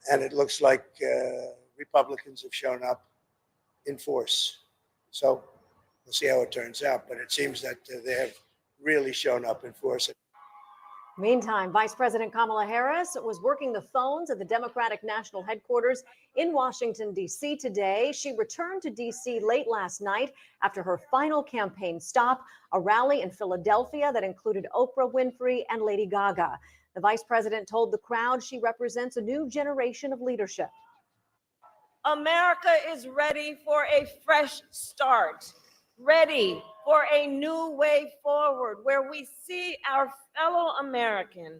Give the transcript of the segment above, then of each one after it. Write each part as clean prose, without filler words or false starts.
and it looks like Republicans have shown up in force. So we'll see how it turns out, but it seems that they have really shown up in force. Meantime, Vice President Kamala Harris was working the phones at the Democratic National Headquarters in Washington, D.C. today. She returned to D.C. late last night after her final campaign stop, a rally in Philadelphia that included Oprah Winfrey and Lady Gaga. The vice president told the crowd she represents a new generation of leadership. America is ready for a fresh start, ready for a new way forward where we see our fellow American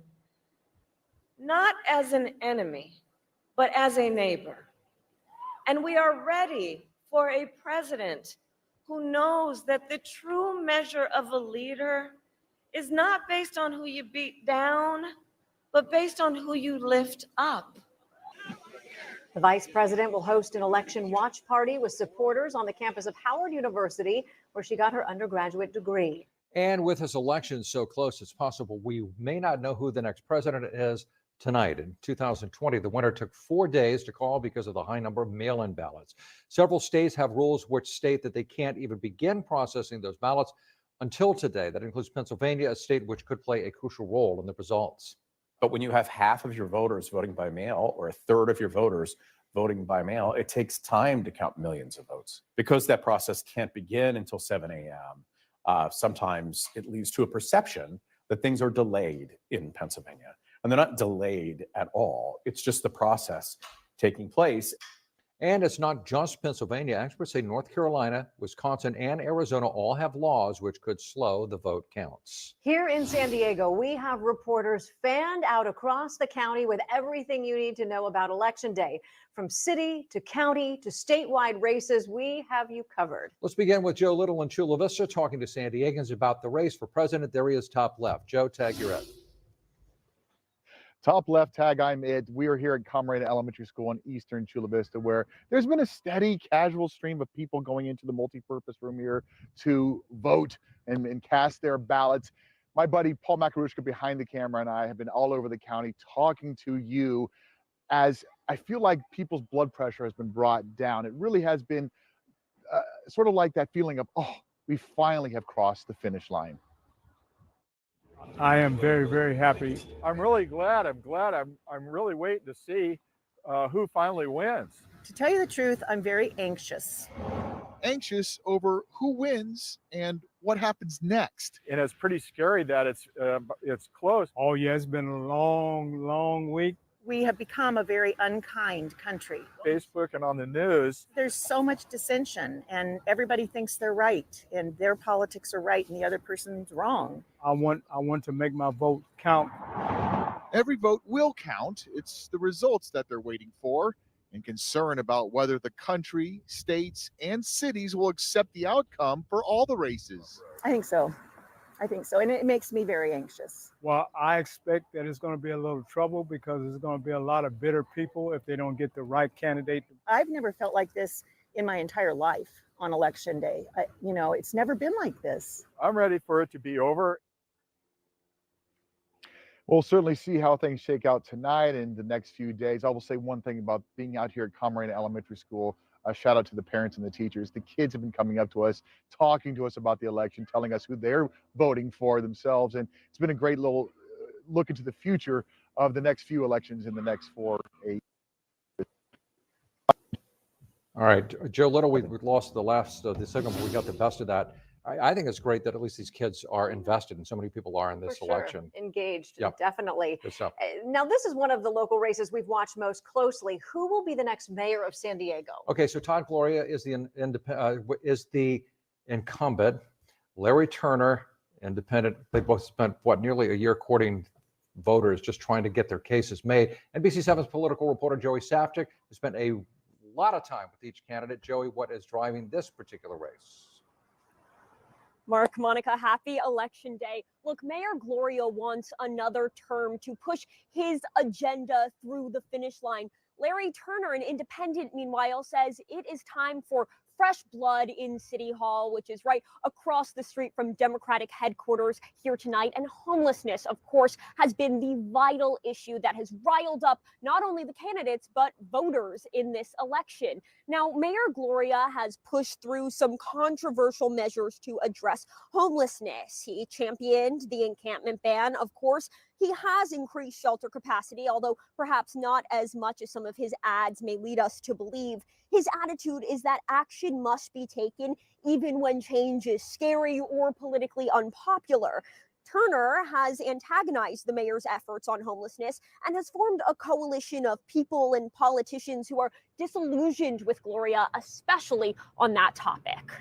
not as an enemy, but as a neighbor. And we are ready for a president who knows that the true measure of a leader is not based on who you beat down, but based on who you lift up. The vice president will host an election watch party with supporters on the campus of Howard University, where she got her undergraduate degree. And with this election so close, it's possible we may not know who the next president is tonight. In 2020, the winner took 4 days to call because of the high number of mail-in ballots. Several states have rules which state that they can't even begin processing those ballots until today. That includes Pennsylvania, a state which could play a crucial role in the results. But when you have half of your voters voting by mail or a third of your voters voting by mail, it takes time to count millions of votes. Because that process can't begin until 7 a.m., sometimes it leads to a perception that things are delayed in Pennsylvania. And they're not delayed at all. It's just the process taking place. And it's not just Pennsylvania. Experts say North Carolina, Wisconsin, and Arizona all have laws which could slow the vote counts. Here in San Diego, we have reporters fanned out across the county with everything you need to know about Election Day. From city to county to statewide races, we have you covered. Let's begin with Joe Little in Chula Vista talking to San Diegans about the race for president. There he is, top left. Joe, tag your head. Top left tag, I'm Ed. We are here at Camarena Elementary School in Eastern Chula Vista, where there's been a steady, casual stream of people going into the multi-purpose room here to vote and cast their ballots. My buddy Paul Makarushka behind the camera and I have been all over the county talking to you as I feel like people's blood pressure has been brought down. It really has been sort of like that feeling of, oh, we finally have crossed the finish line. I am very, very happy. I'm really glad. I'm really waiting to see who finally wins. To tell you the truth, I'm very anxious. Anxious over who wins and what happens next. And it's pretty scary that it's close. Oh yeah, it's been a long, long week. We have become a very unkind country. Facebook and on the news. There's so much dissension and everybody thinks they're right and their politics are right and the other person's wrong. I want to make my vote count. Every vote will count. It's the results that they're waiting for and concern about whether the country, states, and cities will accept the outcome for all the races. I think so. And it makes me very anxious. Well, I expect that it's going to be a little trouble because there's going to be a lot of bitter people if they don't get the right candidate. I've never felt like this in my entire life on Election Day. It's never been like this. I'm ready for it to be over. We'll certainly see how things shake out tonight and the next few days. I will say one thing about being out here at Camarena Elementary School. A shout out to the parents and the teachers. The kids have been coming up to us, talking to us about the election, telling us who they're voting for themselves. And it's been a great little look into the future of the next few elections in the next 4 8. All right, Joe Little, we lost the last the segment, but we got the best of that. I think it's great that at least these kids are invested, and so many people are in this election. Engaged, Yep. definitely. Now, this is one of the local races we've watched most closely. Who will be the next mayor of San Diego? Okay, so Todd Gloria is the incumbent. Larry Turner, independent. They both spent nearly a year courting voters, just trying to get their cases made. NBC7's political reporter Joey Safchik has spent a lot of time with each candidate. Joey, what is driving this particular race? Mark, Monica, happy Election Day. Look, Mayor Gloria wants another term to push his agenda through the finish line. Larry Turner, an independent, meanwhile, says it is time for fresh blood in City Hall, which is right across the street from Democratic headquarters here tonight. And homelessness, of course, has been the vital issue that has riled up not only the candidates, but voters in this election. Now, Mayor Gloria has pushed through some controversial measures to address homelessness. He championed the encampment ban, of course. He has increased shelter capacity, although perhaps not as much as some of his ads may lead us to believe. His attitude is that action must be taken even when change is scary or politically unpopular. Turner has antagonized the mayor's efforts on homelessness and has formed a coalition of people and politicians who are disillusioned with Gloria, especially on that topic.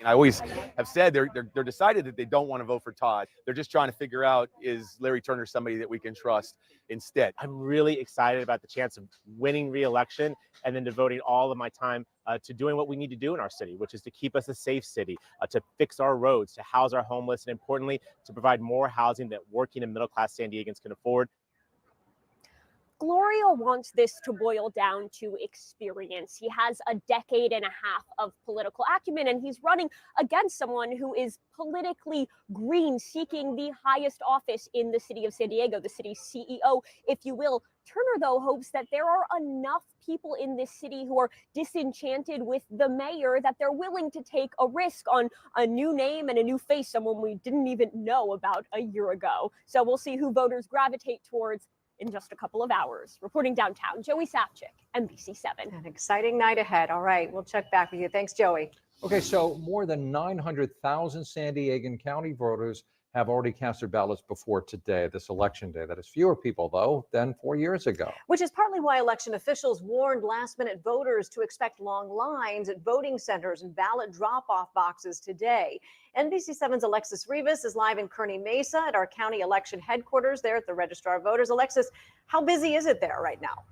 I always have said they're decided that they don't want to vote for Todd. They're just trying to figure out, is Larry Turner somebody that we can trust instead? I'm really excited about the chance of winning re-election and then devoting all of my time to doing what we need to do in our city, which is to keep us a safe city, to fix our roads, to house our homeless, and importantly, to provide more housing that working and middle-class San Diegans can afford. Gloria wants this to boil down to experience. He has a decade and a half of political acumen, and he's running against someone who is politically green, seeking the highest office in the city of San Diego, the city's CEO, if you will. Turner, though, hopes that there are enough people in this city who are disenchanted with the mayor that they're willing to take a risk on a new name and a new face, someone we didn't even know about a year ago. So we'll see who voters gravitate towards in just a couple of hours. Reporting downtown, Joey Sapchik, NBC 7. An exciting night ahead. All right, we'll check back with you. Thanks, Joey. Okay, so more than 900,000 San Diegan County voters have already cast their ballots before today, this election day. That is fewer people, though, than 4 years ago. Which is partly why election officials warned last-minute voters to expect long lines at voting centers and ballot drop-off boxes today. NBC7's Alexis Rivas is live in Kearny Mesa at our county election headquarters there at the Registrar of Voters. Alexis, how busy is it there right now?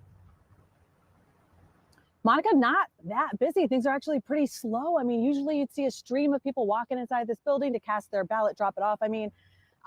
Monica, not that busy. Things are actually pretty slow. I mean, usually you'd see a stream of people walking inside this building to cast their ballot, drop it off. I mean,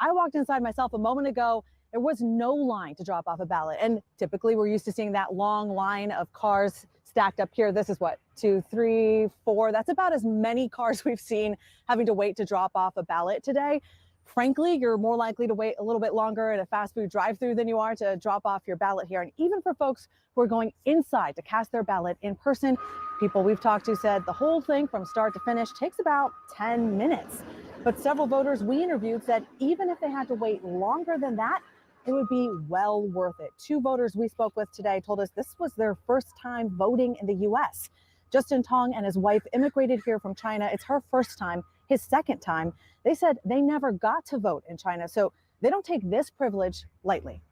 I walked inside myself a moment ago. There was no line to drop off a ballot. And typically we're used to seeing that long line of cars stacked up here. This is what, 2, 3, 4. That's about as many cars we've seen having to wait to drop off a ballot today. Frankly, you're more likely to wait a little bit longer at a fast food drive-through than you are to drop off your ballot here. And even for folks who are going inside to cast their ballot in person, people we've talked to said the whole thing from start to finish takes about 10 minutes. But several voters we interviewed said even if they had to wait longer than that, it would be well worth it. 2 voters we spoke with today told us this was their first time voting in the U.S. Justin Tong and his wife immigrated here from China. It's her first time, his second time. They said they never got to vote in China, so they don't take this privilege lightly.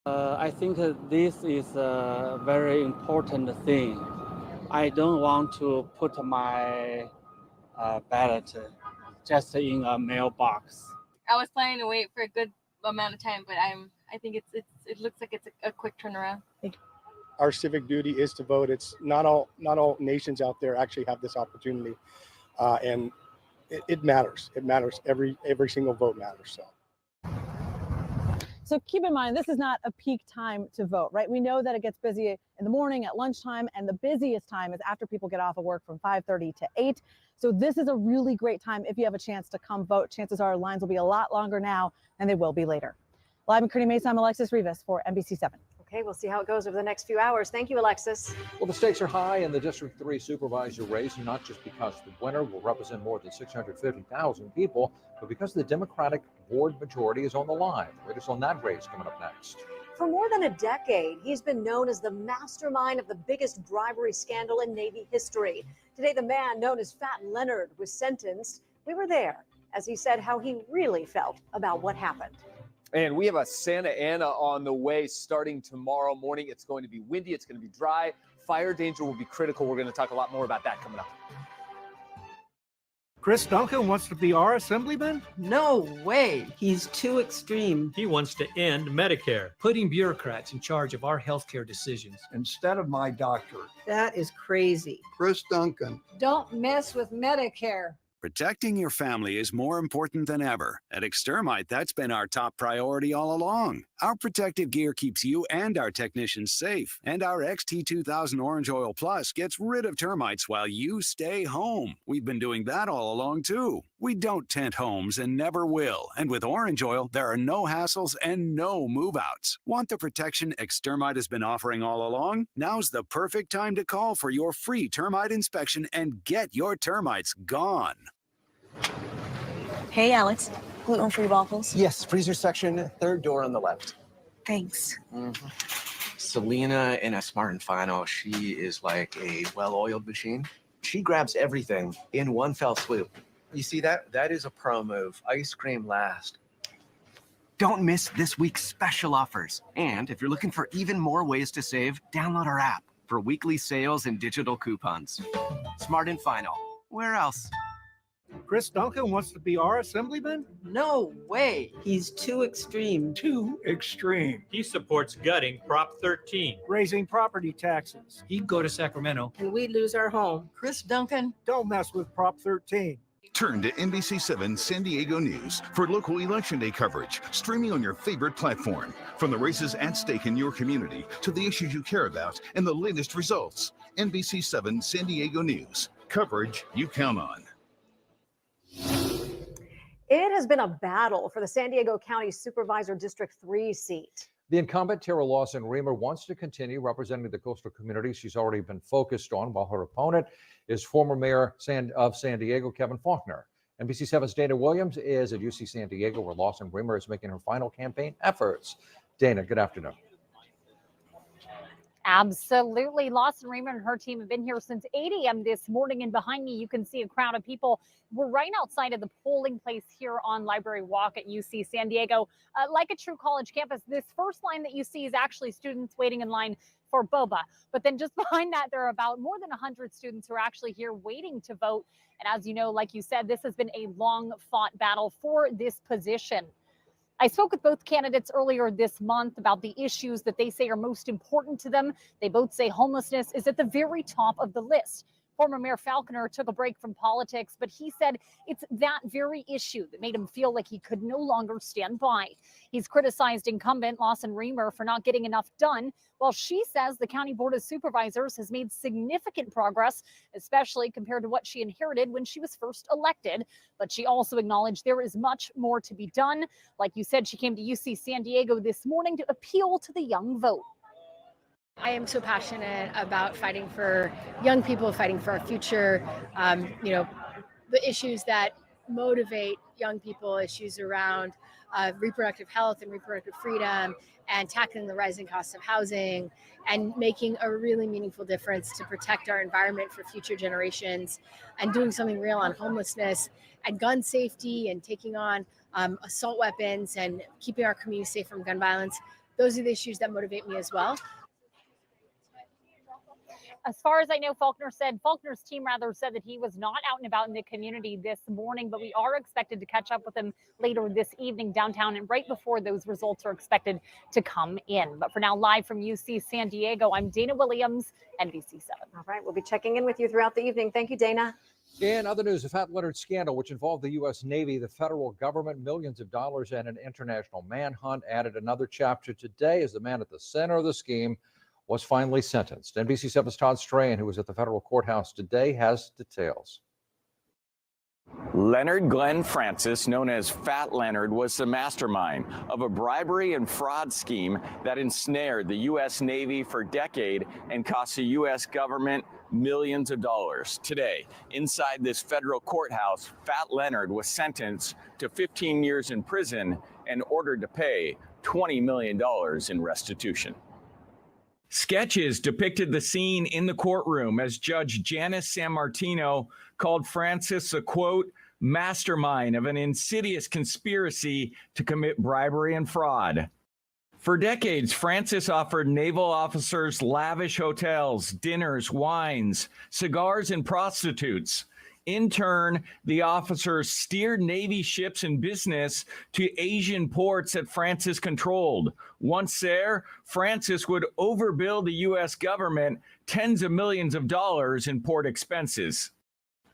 I think this is a very important thing. I don't want to put my ballot just in a mailbox. I was planning to wait for a good amount of time, but I think it looks like it's a quick turnaround. Our civic duty is to vote. It's not all nations out there actually have this opportunity, and it matters. It matters. Every single vote matters. So keep in mind, this is not a peak time to vote, right? We know that it gets busy in the morning, at lunchtime, and the busiest time is after people get off of work from 5:30 to 8. So this is a really great time if you have a chance to come vote. Chances are lines will be a lot longer now than they will be later. Live in Kearny Mesa, I'm Alexis Rivas for NBC 7. Okay, we'll see how it goes over the next few hours. Thank you, Alexis. Well, the stakes are high in the District 3 supervisor race, not just because the winner will represent more than 650,000 people, but because the Democratic ward majority is on the line. Latest on that race coming up next. For more than a decade, he's been known as the mastermind of the biggest bribery scandal in Navy history. Today, the man known as Fat Leonard was sentenced. We were there as he said how he really felt about what happened. And we have a Santa Ana on the way starting tomorrow morning. It's going to be windy. It's going to be dry. Fire danger will be critical. We're going to talk a lot more about that coming up. Chris Duncan wants to be our assemblyman? No way. He's too extreme. He wants to end Medicare, putting bureaucrats in charge of our healthcare decisions. Instead of my doctor. That is crazy. Chris Duncan. Don't mess with Medicare. Protecting your family is more important than ever. At Extermite, that's been our top priority all along. Our protective gear keeps you and our technicians safe. And our XT2000 Orange Oil Plus gets rid of termites while you stay home. We've been doing that all along, too. We don't tent homes and never will. And with Orange Oil, there are no hassles and no move-outs. Want the protection Extermite has been offering all along? Now's the perfect time to call for your free termite inspection and get your termites gone. Hey, Alex. Gluten-free waffles? Yes, freezer section, third door on the left. Thanks. Selena in a Smart and Final, she is like a well-oiled machine. She grabs everything in one fell swoop. You see that? That is a pro move. Ice cream last. Don't miss this week's special offers. And if you're looking for even more ways to save, download our app for weekly sales and digital coupons. Smart and Final. Where else? Chris Duncan wants to be our assemblyman? No way. He's too extreme. Too extreme. He supports gutting Prop 13. Raising property taxes. He'd go to Sacramento. And we lose our home. Chris Duncan, don't mess with Prop 13. Turn to NBC7 San Diego News for local Election Day coverage, streaming on your favorite platform. From the races at stake in your community to the issues you care about and the latest results. NBC7 San Diego News. Coverage you count on. It has been a battle for the San Diego County Supervisor District 3 seat. The incumbent, Tara Lawson-Remer, wants to continue representing the coastal community she's already been focused on, while her opponent is former mayor of San Diego, Kevin Faulconer. NBC7's Dana Williams is at UC San Diego, where Lawson-Remer is making her final campaign efforts. Dana, good afternoon. Absolutely. Lawson-Remer and her team have been here since 8 a.m. this morning. And behind me, you can see a crowd of people. We're right outside of the polling place here on Library Walk at UC San Diego. Like a true college campus, this first line that you see is actually students waiting in line for boba. But then just behind that, there are about more than 100 students who are actually here waiting to vote. And as you know, like you said, this has been a long fought battle for this position. I spoke with both candidates earlier this month about the issues that they say are most important to them. They both say homelessness is at the very top of the list. Former Mayor Faulconer took a break from politics, but he said it's that very issue that made him feel like he could no longer stand by. He's criticized incumbent Lawson-Remer for not getting enough done, while she says the County Board of Supervisors has made significant progress, especially compared to what she inherited when she was first elected. But she also acknowledged there is much more to be done. Like you said, she came to UC San Diego this morning to appeal to the young vote. I am so passionate about fighting for young people, fighting for our future. The issues that motivate young people, issues around reproductive health and reproductive freedom, and tackling the rising costs of housing, and making a really meaningful difference to protect our environment for future generations, and doing something real on homelessness and gun safety, and taking on assault weapons and keeping our community safe from gun violence. Those are the issues that motivate me as well. As far as I know, Faulconer's team said that he was not out and about in the community this morning, but we are expected to catch up with him later this evening downtown and right before those results are expected to come in. But for now, live from UC San Diego, I'm Dana Williams, NBC7. All right, we'll be checking in with you throughout the evening. Thank you, Dana. In other news, the Fat Leonard scandal, which involved the U.S. Navy, the federal government, millions of dollars, and an international manhunt, added another chapter today as the man at the center of the scheme was finally sentenced. NBC7's Todd Strahan, who was at the federal courthouse today, has details. Leonard Glenn Francis, known as Fat Leonard, was the mastermind of a bribery and fraud scheme that ensnared the U.S. Navy for a decade and cost the U.S. government millions of dollars. Today, inside this federal courthouse, Fat Leonard was sentenced to 15 years in prison and ordered to pay $20 million in restitution. Sketches depicted the scene in the courtroom as Judge Janice Sammartino called Francis a, quote, mastermind of an insidious conspiracy to commit bribery and fraud. For decades, Francis offered naval officers lavish hotels, dinners, wines, cigars, and prostitutes. In turn, the officers steered Navy ships and business to Asian ports that Francis controlled. Once there, Francis would overbill the U.S. government tens of millions of dollars in port expenses.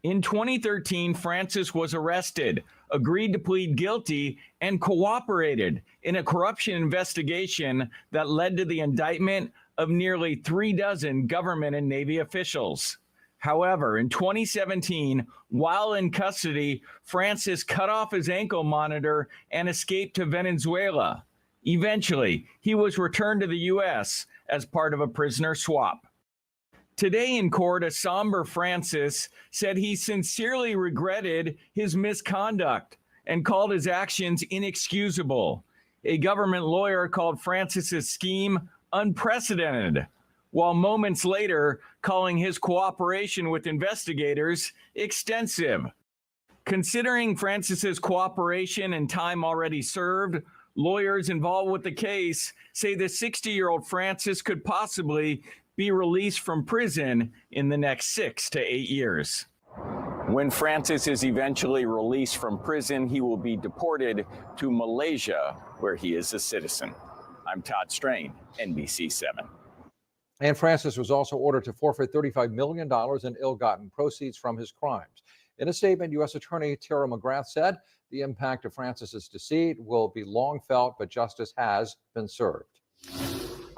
In 2013, Francis was arrested, agreed to plead guilty, and cooperated in a corruption investigation that led to the indictment of nearly 36 government and Navy officials. However, in 2017, while in custody, Francis cut off his ankle monitor and escaped to Venezuela. Eventually, he was returned to the U.S. as part of a prisoner swap. Today in court, a somber Francis said he sincerely regretted his misconduct and called his actions inexcusable. A government lawyer called Francis's scheme unprecedented, while moments later calling his cooperation with investigators extensive. Considering Francis's cooperation and time already served, lawyers involved with the case say the 60-year-old Francis could possibly be released from prison in the next 6 to 8 years. When Francis is eventually released from prison, he will be deported to Malaysia, where he is a citizen. I'm Todd Strain, NBC 7. And Francis was also ordered to forfeit $35 million in ill-gotten proceeds from his crimes. In a statement, U.S. Attorney Tara McGrath said the impact of Francis's deceit will be long felt, but justice has been served.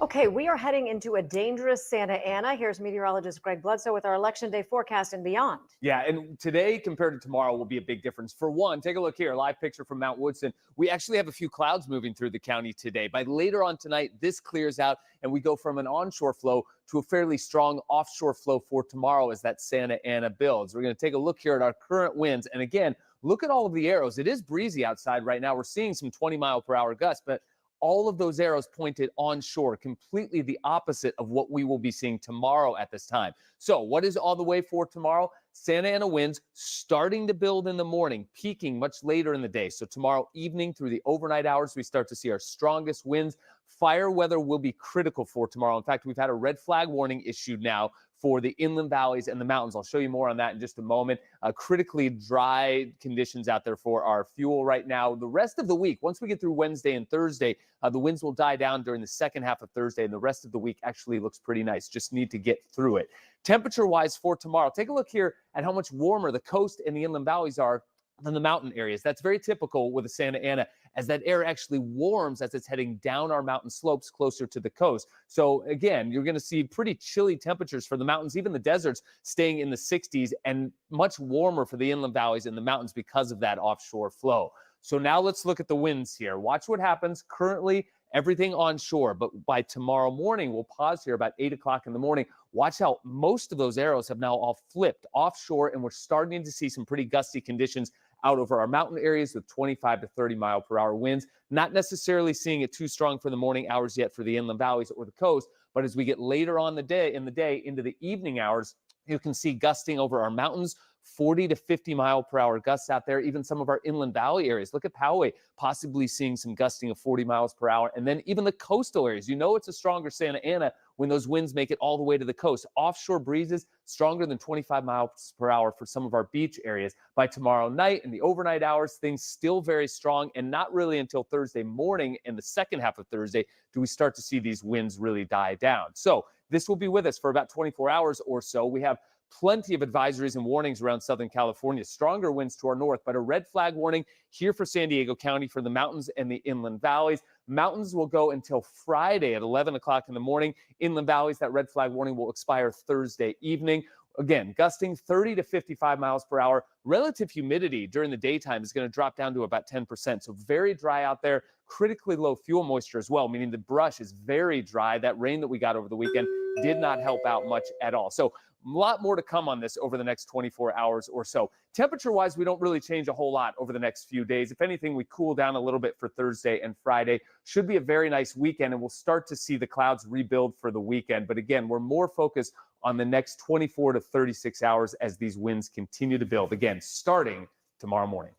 Okay, we are heading into a dangerous Santa Ana. Here's meteorologist Greg Bledsoe with our Election Day forecast and beyond. Yeah, and today compared to tomorrow will be a big difference. For one, take a look here, live picture from Mount Woodson. We actually have a few clouds moving through the county today. By later on tonight, this clears out and we go from an onshore flow to a fairly strong offshore flow for tomorrow as that Santa Ana builds. We're going to take a look here at our current winds. And again, look at all of the arrows. It is breezy outside right now. We're seeing some 20-mile-per-hour gusts, but all of those arrows pointed onshore, completely the opposite of what we will be seeing tomorrow at this time. So what is on the way for tomorrow? Santa Ana winds starting to build in the morning, peaking much later in the day. So tomorrow evening through the overnight hours, we start to see our strongest winds. Fire weather will be critical for tomorrow. In fact, we've had a red flag warning issued now for the inland valleys and the mountains. I'll show you more on that in just a moment. Critically dry conditions out there for our fuel right now. The rest of the week, once we get through Wednesday and Thursday, the winds will die down during the second half of Thursday, and the rest of the week actually looks pretty nice. Just need to get through it. Temperature-wise for tomorrow, take a look here at how much warmer the coast and the inland valleys are than the mountain areas. That's very typical with the Santa Ana, as that air actually warms as it's heading down our mountain slopes closer to the coast. So again, you're going to see pretty chilly temperatures for the mountains, even the deserts staying in the 60s, and much warmer for the inland valleys and the mountains because of that offshore flow. So now let's look at the winds here. Watch what happens. Currently, everything onshore, but by tomorrow morning, we'll pause here about 8 o'clock in the morning. Watch how most of those arrows have now all flipped offshore, and we're starting to see some pretty gusty conditions out over our mountain areas with 25 to 30 mile per hour winds. Not necessarily seeing it too strong for the morning hours yet for the inland valleys or the coast, but as we get later on in the day into the evening hours, you can see gusting over our mountains, 40 to 50 mile per hour gusts out there, even some of our inland valley areas. Look at Poway, possibly seeing some gusting of 40 miles per hour. And then even the coastal areas, you know, it's a stronger Santa Ana when those winds make it all the way to the coast. Offshore breezes stronger than 25 miles per hour for some of our beach areas. By tomorrow night and the overnight hours, things still very strong, and not really until Thursday morning and the second half of Thursday do we start to see these winds really die down. So this will be with us for about 24 hours or so. We have plenty of advisories and warnings around Southern California. Stronger winds to our north, but a red flag warning here for San Diego County for the mountains and the inland valleys. Mountains will go until Friday at 11 o'clock in the morning. Inland valleys, that red flag warning will expire Thursday evening. Again, gusting 30 to 55 miles per hour. Relative humidity during the daytime is going to drop down to about 10%. So very dry out there. Critically low fuel moisture as well, meaning the brush is very dry. That rain that we got over the weekend did not help out much at all. So a lot more to come on this over the next 24 hours or so. Temperature-wise, we don't really change a whole lot over the next few days. If anything, we cool down a little bit for Thursday and Friday. Should be a very nice weekend, and we'll start to see the clouds rebuild for the weekend. But again, we're more focused on the next 24 to 36 hours as these winds continue to build. Again, starting tomorrow morning.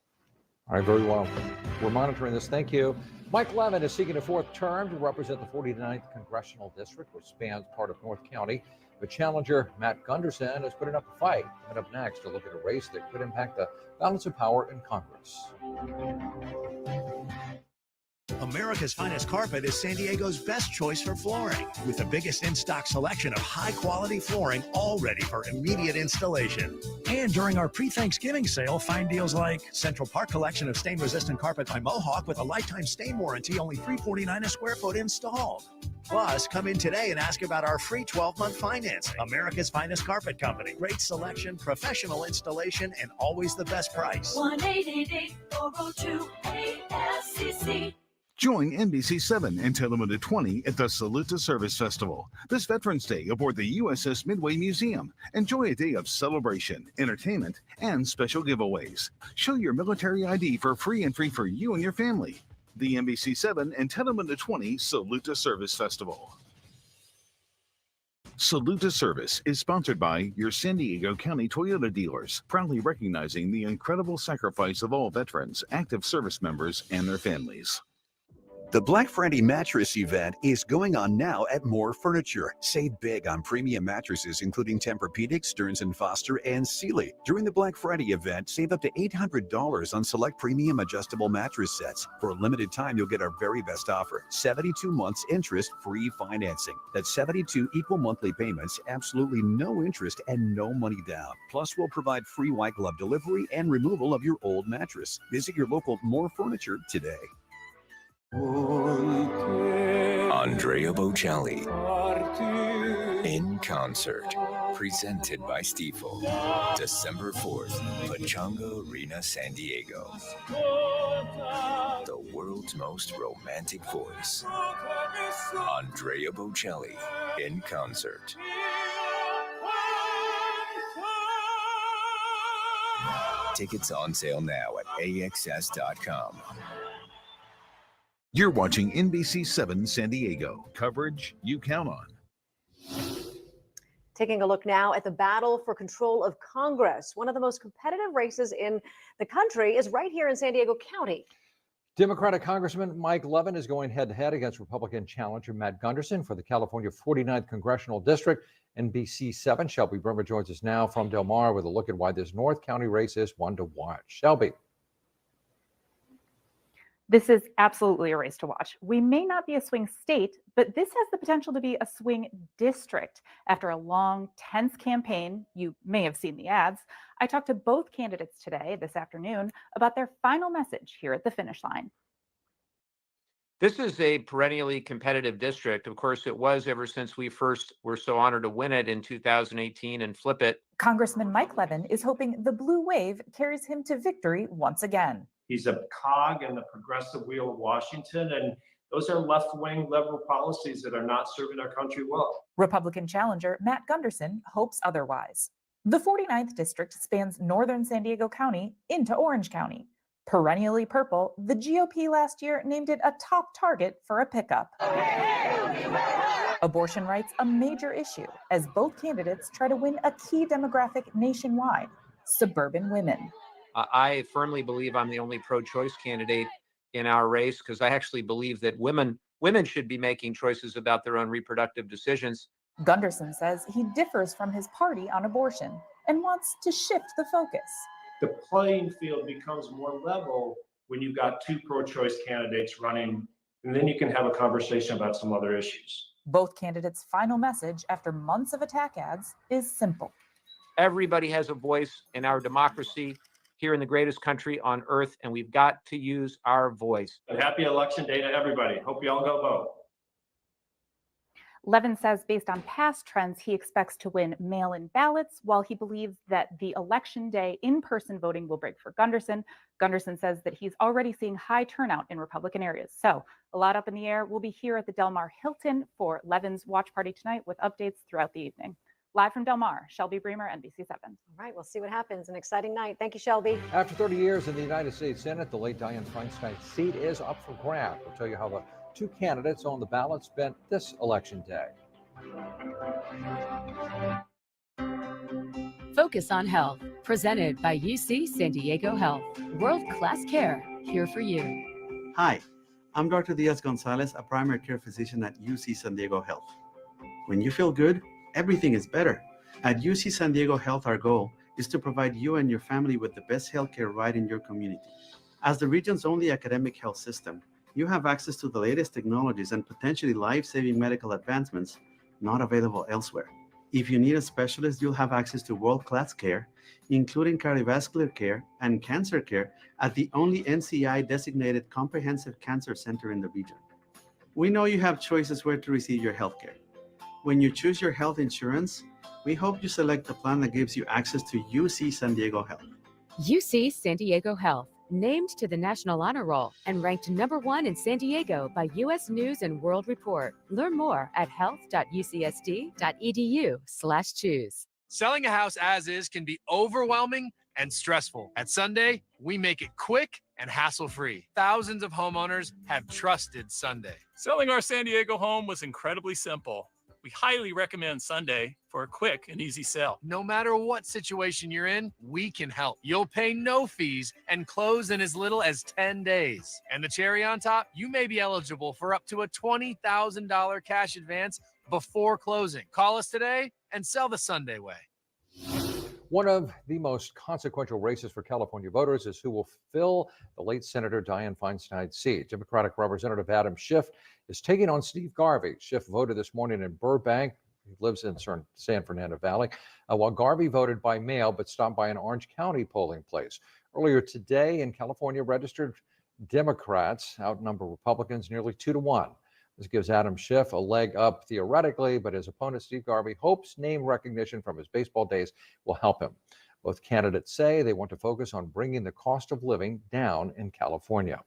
All right, very well. We're monitoring this. Thank you. Mike Levin is seeking a fourth term to represent the 49th Congressional District, which spans part of North County. But challenger Matt Gunderson is putting up a fight. Coming up next, to look at a race that could impact the balance of power in Congress. America's Finest Carpet is San Diego's best choice for flooring, with the biggest in-stock selection of high-quality flooring, all ready for immediate installation. And during our pre-Thanksgiving sale, find deals like Central Park collection of stain-resistant carpet by Mohawk with a lifetime stain warranty, only $349 a square foot installed. Plus, come in today and ask about our free 12-month financing. America's Finest Carpet Company. Great selection, professional installation, and always the best price. 1-888-402-8SCC. Join NBC7 and Telemundo 20 at the Salute to Service Festival this Veterans Day aboard the USS Midway Museum. Enjoy a day of celebration, entertainment, and special giveaways. Show your military ID for free entry for you and your family. The NBC7 and Telemundo 20 Salute to Service Festival. Salute to Service is sponsored by your San Diego County Toyota dealers, proudly recognizing the incredible sacrifice of all veterans, active service members, and their families. The Black Friday mattress event is going on now at More Furniture. Save big on premium mattresses, including Tempur-Pedic, Stearns & Foster, and Sealy. During the Black Friday event, save up to $800 on select premium adjustable mattress sets. For a limited time, you'll get our very best offer, 72 months interest-free financing. That's 72 equal monthly payments, absolutely no interest, and no money down. Plus, we'll provide free white glove delivery and removal of your old mattress. Visit your local More Furniture today. Andrea Bocelli in concert, presented by Stifel, December 4th, Pechanga Arena, San Diego. The world's most romantic voice, Andrea Bocelli in concert. Tickets on sale now at AXS.com. You're watching NBC7 San Diego. Coverage you count on. Taking a look now at the battle for control of Congress. One of the most competitive races in the country is right here in San Diego County. Democratic Congressman Mike Levin is going head-to-head against Republican challenger Matt Gunderson for the California 49th Congressional District. NBC7 Shelby Brimmer joins us now from Del Mar with a look at why this North County race is one to watch. Shelby. This is absolutely a race to watch. We may not be a swing state, but this has the potential to be a swing district. After a long, tense campaign, you may have seen the ads, I talked to both candidates today, this afternoon, about their final message here at the finish line. This is a perennially competitive district. Of course, it was ever since we first were so honored to win it in 2018 and flip it. Congressman Mike Levin is hoping the blue wave carries him to victory once again. He's a cog in the progressive wheel of Washington, and those are left-wing liberal policies that are not serving our country well. Republican challenger Matt Gunderson hopes otherwise. The 49th district spans northern San Diego County into Orange County. Perennially purple, the GOP last year named it a top target for a pickup. Abortion rights a major issue as both candidates try to win a key demographic nationwide, suburban women. I firmly believe I'm the only pro-choice candidate in our race because I actually believe that women should be making choices about their own reproductive decisions. Gunderson says he differs from his party on abortion and wants to shift the focus. The playing field becomes more level when you've got two pro-choice candidates running, and then you can have a conversation about some other issues. Both candidates' final message after months of attack ads is simple. Everybody has a voice in our democracy here in the greatest country on earth, and we've got to use our voice. And happy election day to everybody. Hope you all go vote. Levin says based on past trends, he expects to win mail-in ballots, while he believes that the election day in-person voting will break for Gunderson. Gunderson says that he's already seeing high turnout in Republican areas. So a lot up in the air. We'll be here at the Del Mar Hilton for Levin's watch party tonight with updates throughout the evening. Live from Del Mar, Shelby Bremer, NBC7. All right, we'll see what happens. An exciting night. Thank you, Shelby. After 30 years in the United States Senate, the late Dianne Feinstein's seat is up for grabs. We'll tell you how the two candidates on the ballot spent this election day. Focus on Health, presented by UC San Diego Health. World-class care, here for you. Hi, I'm Dr. Diaz Gonzalez, a primary care physician at UC San Diego Health. When you feel good, everything is better. At UC San Diego Health, our goal is to provide you and your family with the best healthcare right in your community. As the region's only academic health system, You have access to the latest technologies and potentially life-saving medical advancements not available elsewhere. If you need a specialist, you'll have access to world-class care, including cardiovascular care and cancer care at the only NCI-designated comprehensive cancer center in the region. We know you have choices where to receive your health care. When you choose your health insurance, we hope you select the plan that gives you access to UC San Diego Health. UC San Diego Health, named to the National Honor Roll and ranked #1 in San Diego by U.S. News and World Report. Learn more at health.ucsd.edu/choose. Selling a house as is can be overwhelming and stressful. At Sunday, we make it quick and hassle-free. Thousands of homeowners have trusted Sunday. Selling our San Diego home was incredibly simple. We highly recommend Sunday for a quick and easy sale. No matter what situation you're in, we can help. You'll pay no fees and close in as little as 10 days. And the cherry on top, you may be eligible for up to a $20,000 cash advance before closing. Call us today and sell the Sunday way. One of the most consequential races for California voters is who will fill the late Senator Dianne Feinstein's seat. Democratic Representative Adam Schiff is taking on Steve Garvey. Schiff voted this morning in Burbank. He lives in San Fernando Valley, while Garvey voted by mail but stopped by an Orange County polling place. Earlier today in California, registered Democrats outnumber Republicans nearly 2-1. This gives Adam Schiff a leg up theoretically, but his opponent, Steve Garvey, hopes name recognition from his baseball days will help him. Both candidates say they want to focus on bringing the cost of living down in California.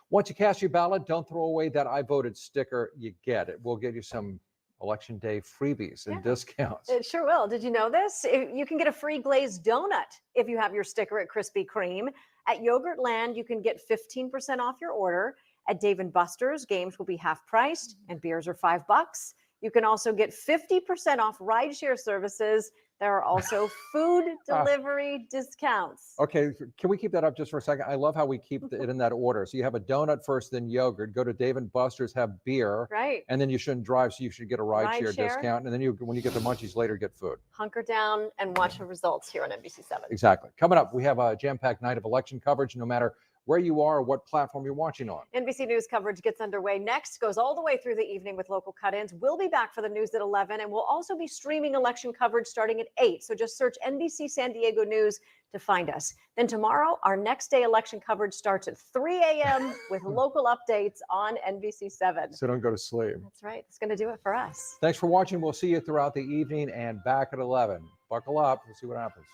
Once you cast your ballot, don't throw away that I voted sticker you get. It will get you some election day freebies and discounts. It sure will. Did you know this? You can get a free glazed donut if you have your sticker at Krispy Kreme. At Yogurtland, you can get 15% off your order. At Dave & Buster's, games will be half priced and beers are $5. You can also get 50% off rideshare services. There are also food delivery discounts. Okay, can we keep that up just for a second? I love how we keep it in that order. So you have a donut first, then yogurt. Go to Dave & Buster's, have beer. Right. And then you shouldn't drive, so you should get a rideshare discount. And then when you get the munchies later, get food. Hunker down and watch the results here on NBC7. Exactly. Coming up, we have a jam-packed night of election coverage, no matter where you are or what platform you're watching on. NBC News coverage gets underway next, goes all the way through the evening with local cut-ins. We'll be back for the news at 11, and we'll also be streaming election coverage starting at 8. So just search NBC San Diego News to find us. Then tomorrow, our next day election coverage starts at 3 a.m. with local updates on NBC7. So don't go to sleep. That's right. It's going to do it for us. Thanks for watching. We'll see you throughout the evening and back at 11. Buckle up. We'll see what happens.